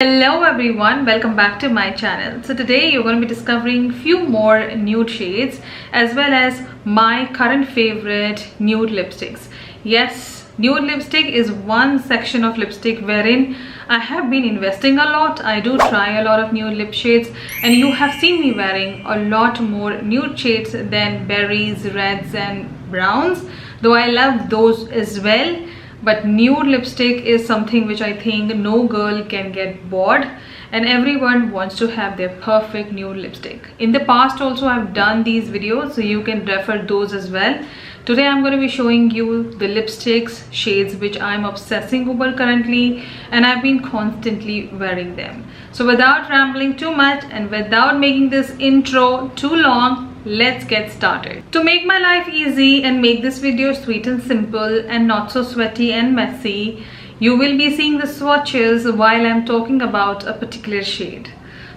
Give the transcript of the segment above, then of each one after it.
Hello everyone, welcome back to my channel. So today you're going to be discovering few more nude shades as well as my current favorite nude lipsticks. Yes, nude lipstick is one section of lipstick wherein I have been investing a lot. I do try a lot of nude lip shades and you have seen me wearing a lot more nude shades than berries, reds and browns, though I love those as well. But nude lipstick is something which I think no girl can get bored, and everyone wants to have their perfect nude lipstick. In the past also I've done these videos, so you can refer those as well. Today I'm going to be showing you the lipsticks shades which I'm obsessing over currently, and I've been constantly wearing them. So without rambling too much and without making this intro too long, let's get started. To make my life easy and make this video sweet and simple and not so sweaty and messy, you will be seeing the swatches while I'm talking about a particular shade.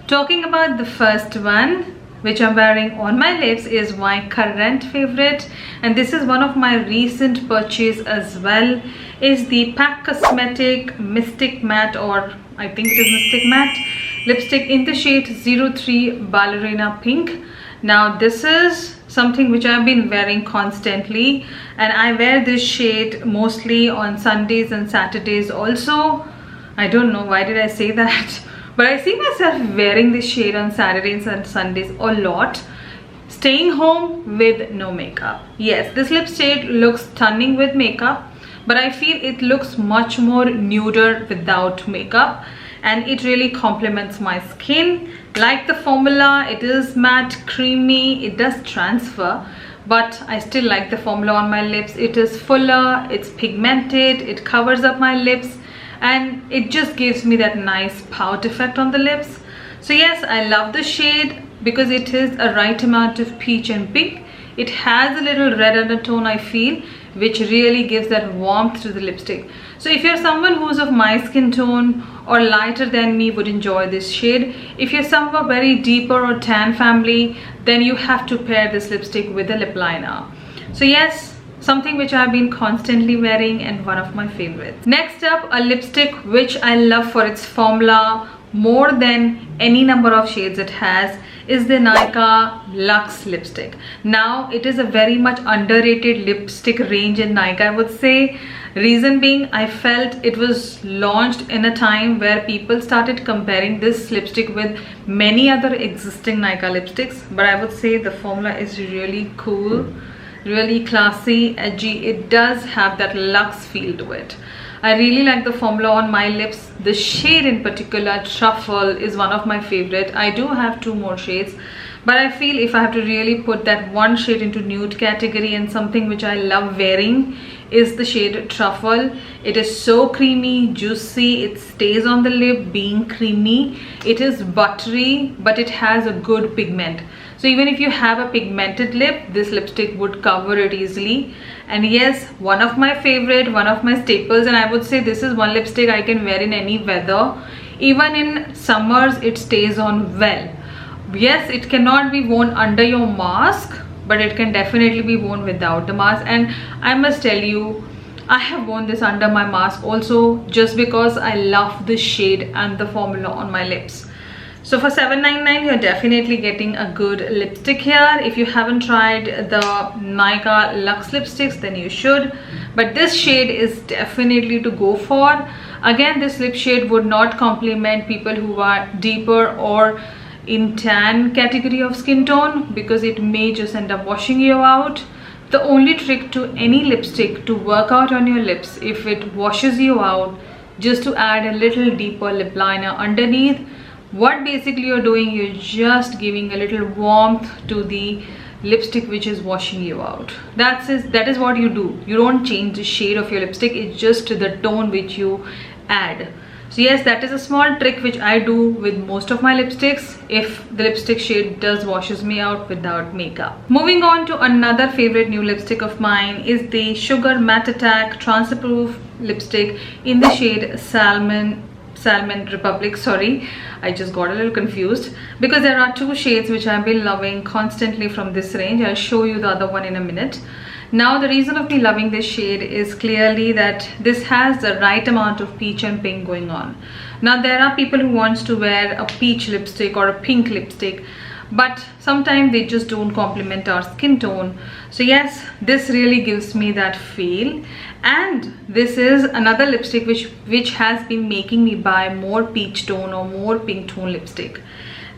Talking about the first one, which I'm wearing on my lips, is my current favorite, and this is one of my recent purchase as well, is the PAC Cosmetic Mystic Matte, or I think it is Mystic Matte lipstick in the shade 03 Ballerina Pink. Now this is something which I've been wearing constantly, and I wear this shade mostly on Sundays and Saturdays also. I don't know why did I say that, but I see myself wearing this shade on Saturdays and Sundays a lot, staying home with no makeup. Yes, this lip shade looks stunning with makeup, but I feel it looks much more nuder without makeup, and it really complements my skin. Like the formula, it is matte, creamy, it does transfer, but I still like the formula on my lips. It is fuller, it's pigmented, it covers up my lips, and it just gives me that nice pout effect on the lips. So yes, I love the shade because it is a right amount of peach and pink. It has a little red undertone, I feel, which really gives that warmth to the lipstick. So if you're someone who's of my skin tone or lighter than me, would enjoy this shade. If you're someone very deeper or tan family, then you have to pair this lipstick with a lip liner. So yes, something which I've been constantly wearing and one of my favorites. Next up, a lipstick which I love for its formula more than any number of shades it has, is the Nivea Luxe lipstick. Now it is a very much underrated lipstick range in Nivea, I would say. Reason being, I felt it was launched in a time where people started comparing this lipstick with many other existing Nivea lipsticks, but I would say the formula is really cool, really classy, edgy. It does have that luxe feel to it. I really like the formula on my lips. The shade in particular, Truffle, is one of my favorite. I do have two more shades, but I feel if I have to really put that one shade into nude category and something which I love wearing, is the shade Truffle. It is so creamy, juicy, it stays on the lip being creamy. It is buttery, but it has a good pigment. So even if you have a pigmented lip, this lipstick would cover it easily. And yes, one of my favorite, one of my staples, and I would say this is one lipstick I can wear in any weather. Even in summers, it stays on well. Yes, it cannot be worn under your mask, but it can definitely be worn without the mask. And I must tell you, I have worn this under my mask also, just because I love the shade and the formula on my lips. So for $7.99, you're definitely getting a good lipstick here. If you haven't tried the Nivea Luxe lipsticks, then you should. But this shade is definitely to go for. Again, this lip shade would not complement people who are deeper or in tan category of skin tone, because it may just end up washing you out. The only trick to any lipstick to work out on your lips, if it washes you out, just to add a little deeper lip liner underneath. What basically you're doing, you're just giving a little warmth to the lipstick which is washing you out. That is what you do. You don't change the shade of your lipstick, it's just the tone which you add. So yes, that is a small trick which I do with most of my lipsticks if the lipstick shade does washes me out without makeup. Moving on to another favorite new lipstick of mine is the Sugar Matte Attack Transferproof lipstick in the shade Salmon Republic. Sorry, I just got a little confused because there are two shades which I've been loving constantly from this range. I'll show you the other one in a minute. Now the reason of me loving this shade is clearly that this has the right amount of peach and pink going on. Now there are people who wants to wear a peach lipstick or a pink lipstick, but sometimes they just don't complement our skin tone. So yes, this really gives me that feel. And this is another lipstick which has been making me buy more peach tone or more pink tone lipstick.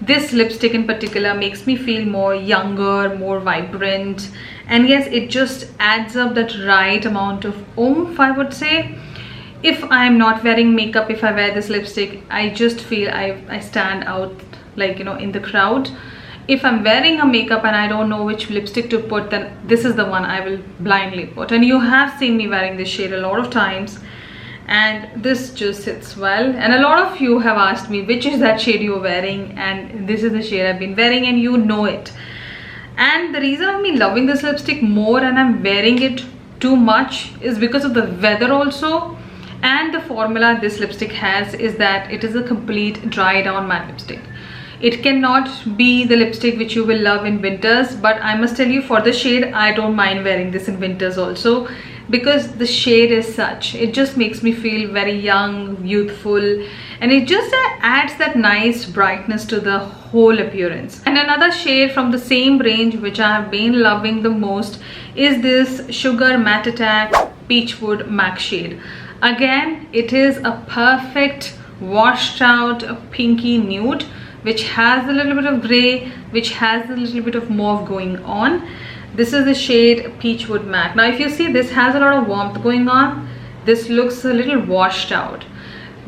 This lipstick in particular makes me feel more younger, more vibrant, and yes, it just adds up that right amount of oomph, I would say. If I'm not wearing makeup, if I wear this lipstick, I just feel I stand out, like, you know, in the crowd. If I'm wearing a makeup and I don't know which lipstick to put, then this is the one I will blindly put. And you have seen me wearing this shade a lot of times, and this just sits well. And a lot of you have asked me which is that shade you're wearing, and this is the shade I've been wearing, and you know it. And the reason of me loving this lipstick more and I'm wearing it too much is because of the weather also. And the formula this lipstick has is that it is a complete dry down matte lipstick. It cannot be the lipstick which you will love in winters, but I must tell you, for the shade, I don't mind wearing this in winters also, because the shade is such, it just makes me feel very young, youthful, and it just adds that nice brightness to the whole appearance. And another shade from the same range which I have been loving the most is this Sugar Matte Attack Peachwood MAC shade. Again, it is a perfect washed out pinky nude which has a little bit of gray, which has a little bit of mauve going on. This is the shade Peachwood MAC. Now if you see, this has a lot of warmth going on. This looks a little washed out.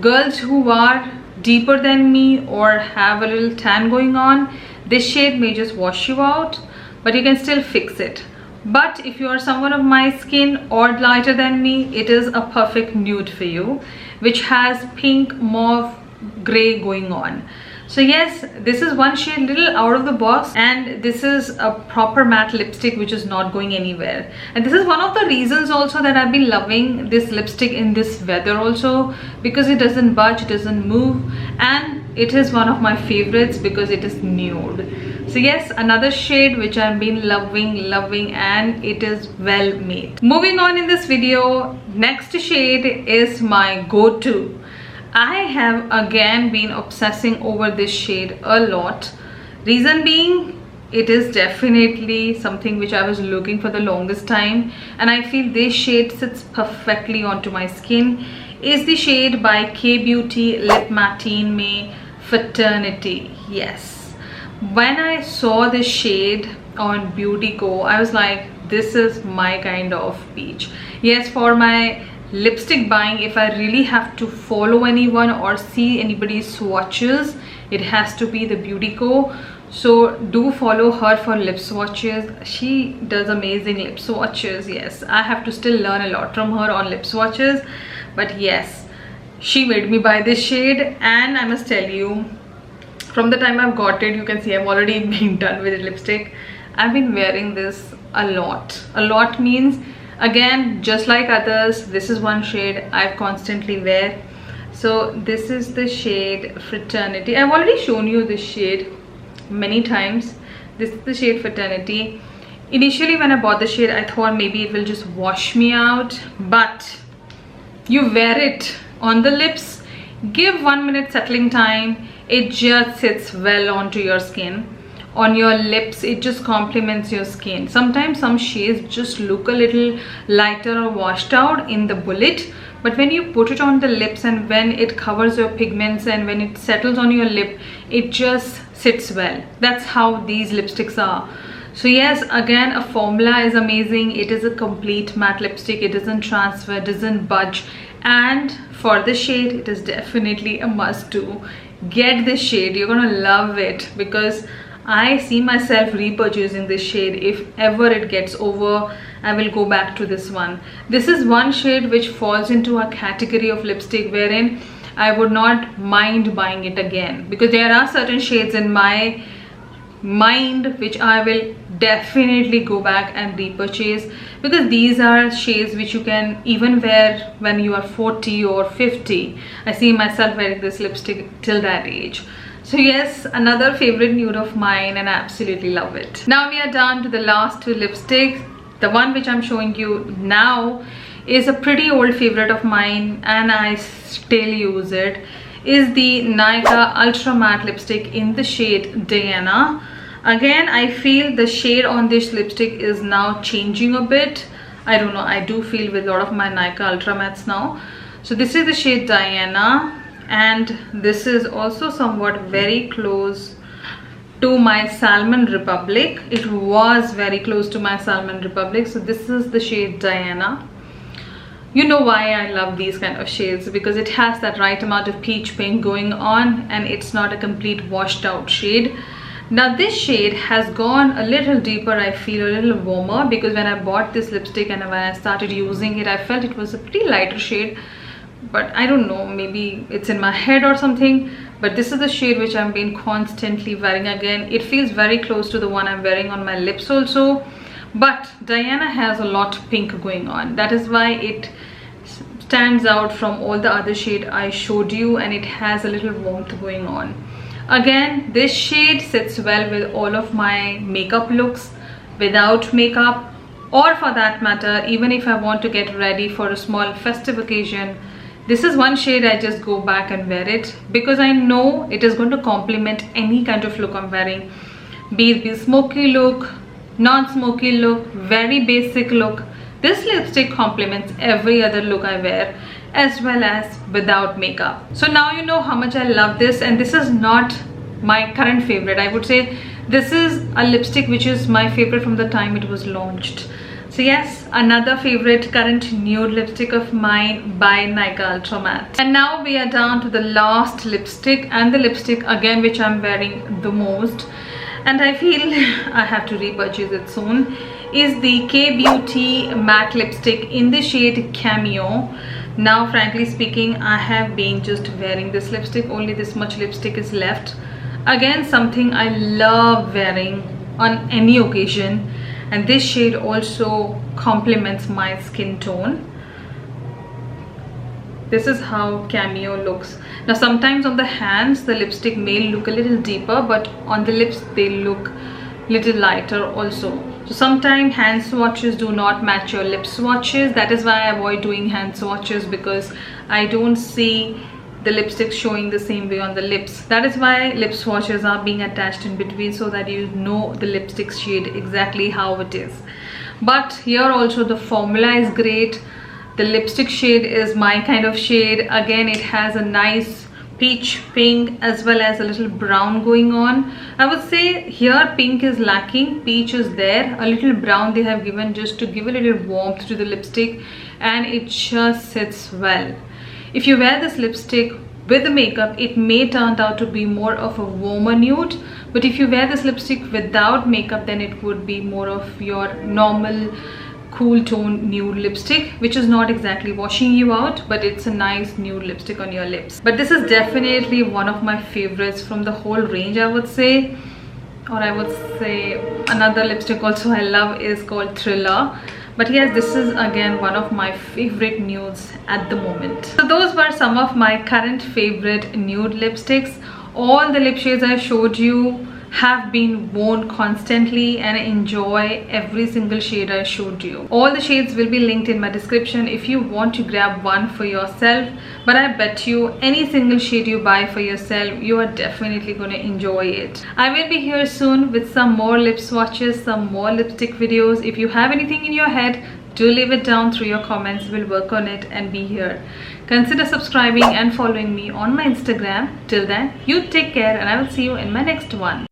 Girls who are deeper than me or have a little tan going on, this shade may just wash you out, but you can still fix it. But if you are someone of my skin or lighter than me, it is a perfect nude for you, which has pink, mauve, gray going on. So yes, this is one shade little out of the box, and this is a proper matte lipstick which is not going anywhere. And this is one of the reasons also that I've been loving this lipstick in this weather also, because it doesn't budge, it doesn't move, and it is one of my favorites because it is nude. So yes, another shade which I've been loving, and it is well made. Moving on in this video, next shade is my go-to. I have again been obsessing over this shade a lot. Reason being, it is definitely something which I was looking for the longest time, and I feel this shade sits perfectly onto my skin. Is the shade by K Beauty Lip Mateen Mein Fraternity. Yes, when I saw this shade on Beauty Co, I was like, this is my kind of peach. Yes, for my lipstick buying, if I really have to follow anyone or see anybody's swatches, it has to be the Beauty Co. So do follow her for lip swatches. She does amazing lip swatches. Yes, I have to still learn a lot from her on lip swatches, but yes, she made me buy this shade. And I must tell you, from the time I've got it, you can see I've already been done with the lipstick. I've been wearing this a lot means, again, just like others, this is one shade I've constantly wear. So this is the shade Fraternity. I've already shown you this shade many times. This is the shade Fraternity. Initially when I bought the shade, I thought maybe it will just wash me out, but you wear it on the lips, give 1 minute settling time, it just sits well onto your skin. On your lips, it just complements your skin. Sometimes some shades just look a little lighter or washed out in the bullet, but when you put it on the lips and when it covers your pigments and when it settles on your lip, it just sits well. That's how these lipsticks are. So yes, again, a formula is amazing. It is a complete matte lipstick. It doesn't transfer, doesn't budge, and for the shade, it is definitely a must do. Get this shade, you're gonna love it, because I see myself repurchasing this shade. If ever it gets over, I will go back to this one. This is one shade which falls into a category of lipstick wherein I would not mind buying it again, because there are certain shades in my mind which I will definitely go back and repurchase, because these are shades which you can even wear when you are 40 or 50. I see myself wearing this lipstick till that age. So yes, another favorite nude of mine, and I absolutely love it. Now we are down to the last two lipsticks. The one which I'm showing you now is a pretty old favorite of mine, and I still use it. is the Nivea Ultra Matte Lipstick in the shade Diana. Again, I feel the shade on this lipstick is now changing a bit. I don't know, I do feel with a lot of my Nivea Ultra Mattes now. So this is the shade Diana, and this is also somewhat very close to my Salmon Republic. It was very close to my Salmon Republic. So this is the shade Diana. You know why I love these kind of shades, because it has that right amount of peach pink going on and it's not a complete washed out shade. Now this shade has gone a little deeper, I feel a little warmer, because when I bought this lipstick and when I started using it, I felt it was a pretty lighter shade. But I don't know, maybe it's in my head or something. But this is the shade which I've been constantly wearing again. It feels very close to the one I'm wearing on my lips also. But Diana has a lot of pink going on. That is why it stands out from all the other shade I showed you, and it has a little warmth going on. Again, this shade sits well with all of my makeup looks, without makeup, or for that matter, even if I want to get ready for a small festive occasion. This is one shade I just go back and wear it, because I know it is going to complement any kind of look I'm wearing. Be it the smoky look, non-smoky look, very basic look. This lipstick complements every other look I wear, as well as without makeup. So now you know how much I love this, and this is not my current favorite. I would say this is a lipstick which is my favorite from the time it was launched. So yes, another favorite current nude lipstick of mine by Nivea Ultra Matte. And now we are down to the last lipstick, and the lipstick again which I'm wearing the most, and I feel I have to repurchase it soon, is the K-Beauty matte lipstick in the shade Cameo. Now frankly speaking, I have been just wearing this lipstick. Only this much lipstick is left. Again, something I love wearing on any occasion, and this shade also complements my skin tone. This is how Cameo looks. Now sometimes on the hands the lipstick may look a little deeper, but on the lips they look little lighter also. So sometimes hand swatches do not match your lip swatches. That is why I avoid doing hand swatches, because I don't see the lipstick showing the same way on the lips. That is why lip swatches are being attached in between, so that you know the lipstick shade exactly how it is. But here also the formula is great. The lipstick shade is my kind of shade. Again, it has a nice peach pink as well as a little brown going on. I would say here pink is lacking, peach is there, a little brown they have given just to give a little warmth to the lipstick, and it just sits well. If you wear this lipstick with the makeup, it may turn out to be more of a warmer nude, but if you wear this lipstick without makeup, then it would be more of your normal cool tone nude lipstick, which is not exactly washing you out, but it's a nice nude lipstick on your lips. But this is definitely one of my favorites from the whole range, I would say. Or I would say another lipstick also I love is called Thriller. But yes, this is again one of my favorite nudes at the moment. So those were some of my current favorite nude lipsticks. All the lip shades I showed you have been worn constantly, and I enjoy every single shade I showed you. All the shades will be linked in my description if you want to grab one for yourself. But I bet you any single shade you buy for yourself, you are definitely going to enjoy it. I will be here soon with some more lip swatches, some more lipstick videos. If you have anything in your head, do leave it down through your comments. We'll work on it and be here. Consider subscribing and following me on my Instagram. Till then, you take care, and I will see you in my next one.